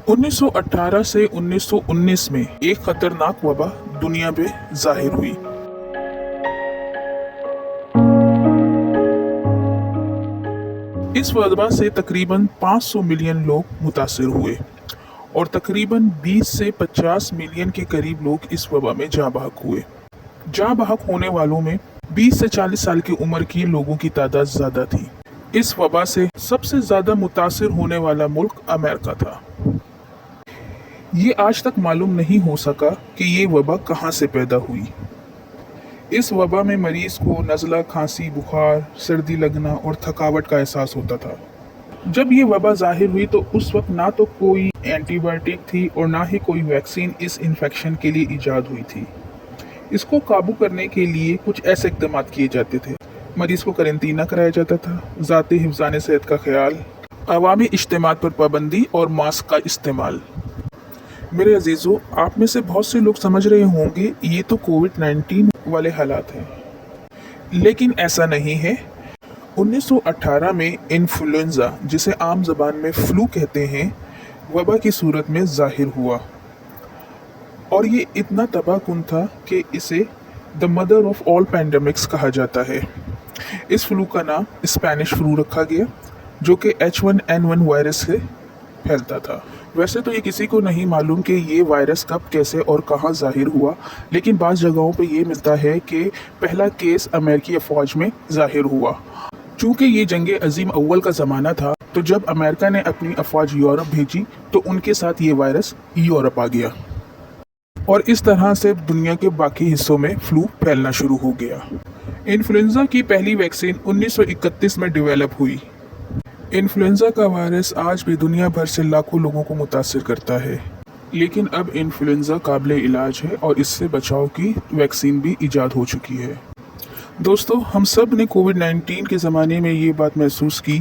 1918 से 1919 में एक खतरनाक वबा दुनिया पे जाहिर हुई। इस वबा से तकरीबन 500 मिलियन लोग मुतासिर हुए और तकरीबन 20 से 50 मिलियन के करीब लोग इस वबा में जाँ बहक हुए। जाँ बहक होने वालों में 20 से 40 साल की उम्र के लोगों की तादाद ज़्यादा थी। इस वबा से सबसे ज़्यादा मुतासिर होने वाला मुल्क अमेरिका था। ये आज तक मालूम नहीं हो सका कि ये वबा कहाँ से पैदा हुई। इस वबा में मरीज़ को नज़ला, खांसी, बुखार, सर्दी लगना और थकावट का एहसास होता था। जब ये वबा ज़ाहिर हुई तो उस वक्त ना तो कोई एंटीबायोटिक थी और ना ही कोई वैक्सीन इस इन्फेक्शन के लिए ईजाद हुई थी। इसको काबू करने के लिए कुछ ऐसे इक़दाम किए जाते थे। मरीज़ को करंतना कराया जाता था, ज़ाती हिफ़्ज़ाने सेहत का ख्याल, अवामी इज्तिमात पर पाबंदी और मास्क का इस्तेमाल। मेरे अजीज़ों, आप में से बहुत से लोग समझ रहे होंगे ये तो कोविड-19 वाले हालात हैं, लेकिन ऐसा नहीं है। 1918 में इन्फ्लुएंजा, जिसे आम ज़बान में फ्लू कहते हैं, वबा की सूरत में ज़ाहिर हुआ और ये इतना तबाहकुन था कि इसे the mother of all pandemics कहा जाता है। इस फ्लू का नाम स्पेनिश फ्लू रखा गया, जो कि H1N1 वायरस से फैलता था। वैसे तो ये किसी को नहीं मालूम कि ये वायरस कब, कैसे और कहाँ ज़ाहिर हुआ, लेकिन बाज़ जगहों पे ये मिलता है कि पहला केस अमेरिकी अफवाज में ज़ाहिर हुआ। चूँकि ये जंग अजीम अव्वल का ज़माना था, तो जब अमेरिका ने अपनी अफवाज यूरोप भेजी तो उनके साथ ये वायरस यूरोप आ गया और इस तरह से दुनिया के बाकी हिस्सों में फ्लू फैलना शुरू हो गया। इन्फ्लुएंजा की पहली वैक्सीन 1931 में डेवलप हुई। इन्फ्लुएंजा का वायरस आज भी दुनिया भर से लाखों लोगों को मुतासिर करता है, लेकिन अब इन्फ्लुएंजा काबिल इलाज है और इससे बचाव की वैक्सीन भी ईजाद हो चुकी है। दोस्तों, हम सब ने कोविड-19 के ज़माने में ये बात महसूस की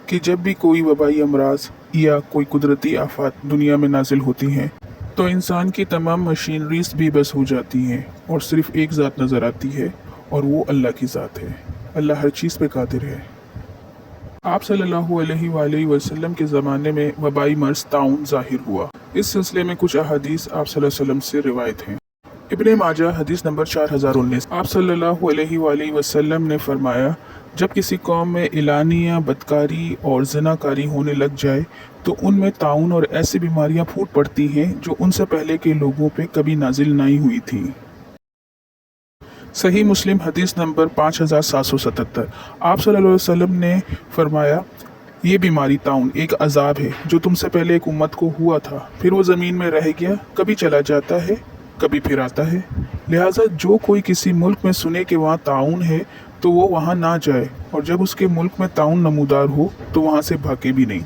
कि जब भी कोई वबाई अमराज या कोई कुदरती आफत दुनिया में नाजिल होती हैं तो इंसान की तमाम मशीनरीज भी बस हो जाती हैं और सिर्फ एक ज़ात नज़र आती है और वो अल्लाह की ज़ात है। अल्लाह हर चीज़ पे कादिर है। आप सल्लल्लाहु अलैहि वसल्लम के ज़माने में वबाई मर्ज़ ताउन ज़ाहिर हुआ। इस सिलसिले में कुछ अहादीस आप सल्लल्लाहु अलैहि वसल्लम से रिवायत हैं। इब्ने माजा हदीस नंबर 4019, आप सल्लल्लाहु अलैहि वसल्लम ने फरमाया, जब किसी कौम में इलानिया, बदकारी और ज़िनाकारी होने लग जाए तो उनमें ताउन और ऐसी बीमारियां फूट पड़ती हैं जो उनसे पहले के लोगों पे कभी नाजिल नहीं हुई थी। सही मुस्लिम हदीस नंबर 5777, आप सल्लल्लाहु अलैहि वसल्लम ने फरमाया, ये बीमारी ताउन एक अजाब है जो तुमसे पहले एक उम्मत को हुआ था, फिर वो ज़मीन में रह गया, कभी चला जाता है, कभी फिर आता है। लिहाजा जो कोई किसी मुल्क में सुने कि वहाँ ताउन है तो वो वहाँ ना जाए, और जब उसके मुल्क में ताउन नमूदार हो तो वहाँ से भागे भी नहीं।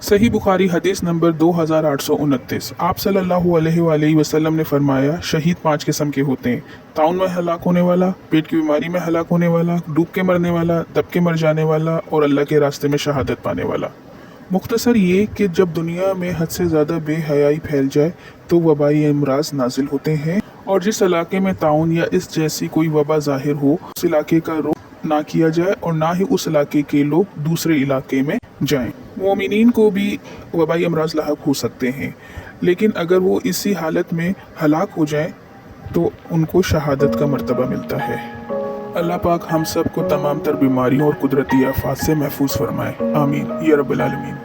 सही बुखारी हदीस नंबर 2829, आप सल्लल्लाहु अलैहि वसल्लम ने फरमाया, शहीद 5 किस्म के होते हैं: ताउन में हलाक होने वाला, पेट की बीमारी में हलाक होने वाला, डूब के मरने वाला, दब के मर जाने वाला और अल्लाह के रास्ते में शहादत पाने वाला। मुख्तसर ये कि जब दुनिया में हद से ज़्यादा बेहयाई फैल जाए तो वबाई अमराज नाजिल होते हैं, और जिस इलाके में ताउन या इस जैसी कोई वबा ज़ाहिर हो, उस इलाके का रुख ना किया जाए और ना ही उस इलाके के लोग दूसरे इलाके में जाएं। मोमिनीन को भी वबाई अमराज लाहक हो सकते हैं, लेकिन अगर वो इसी हालत में हलाक हो जाएं तो उनको शहादत का मर्तबा मिलता है। अल्लाह पाक हम सब को तमाम तर बीमारियों और कुदरती आफात से महफूज फरमाए। आमीन या रब्बल आलमीन।